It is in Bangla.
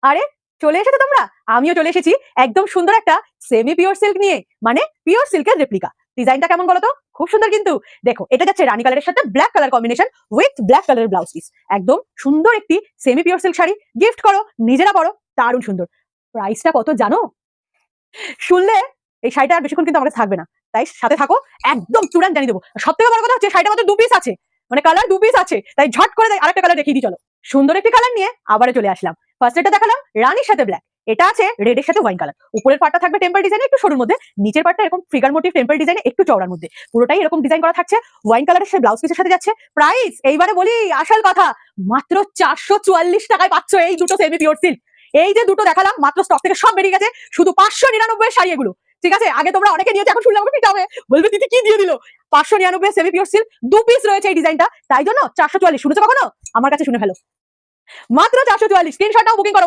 আরে চলে এসেছো তোমরা। আমিও চলে এসেছি একদম সুন্দর একটা সেমি পিওর সিল্ক নিয়ে, মানে পিওর সিল্কের রেপ্লিকা। ডিজাইনটা কেমন বলো তো? খুব সুন্দর কিন্তু। দেখো, এটা যাচ্ছে রানী কালারের সাথে black colour combination with black কালারের ব্লাউজ পিস। একদম সুন্দর একটি semi pure silk sari, gift করো, নিজেরা পরো, দারুণ সুন্দর। প্রাইসটা কত জানো? শুনলে এই শাড়িটা আর বেশিক্ষণ কিন্তু আমাদের থাকবে না, তাই সাথে থাকো, একদম চূড়ান্ত জানিয়ে দেবো। সবথেকে বড় কথা হচ্ছে শাড়িটা মাত্র 2 পিস আছে, মানে কালার 2 পিস আছে, তাই ঝট করে আরেকটা কালার দেখিয়ে দিই চলো। সুন্দর একটি কালার নিয়ে আবারও চলে আসলাম। ফার্স্ট এটা দেখালাম রানীর সাথে ব্ল্যাক, এটা আছে রেডের সাথে ওয়াইন কালার। উপরের পার্টটা থাকবে টেম্পল ডিজাইনে একটু সরুর মধ্যে, নিচের পার্টটা এরকম ফিগার মোটিভ টেম্পল ডিজাইনে একটু চওড়ার মধ্যে, পুরোটাই এরকম ডিজাইন করা থাকছে। ওয়াইন কালারের সাথে ব্লাউজ পিসের সাথে যাচ্ছে। প্রাইস এইবারে বলি আসল কথা, মাত্র 444 টাকায় পাচ্ছ এই দুটো সেমি পিওর সিল্ক। এই যে দুটো দেখালাম মাত্র স্টক থেকে সব বেরিয়ে গেছে, শুধু 599 শাড়ি এগুলো। ঠিক আছে, আগে তোমরা অনেকে নিয়েছো, এখন শুনলে আমাকে পিটাবে, বলবে দিদি কি দিয়ে দিল। 599 সেমি পিওর সিল্ক, 2 পিস রয়েছে এই ডিজাইনটা, তাই জন্য 444। শুনেছো কখনো? আমার কাছে শুনে ফেলো, মাত্র 444। স্ক্রিনশটটাও বুকিং করো।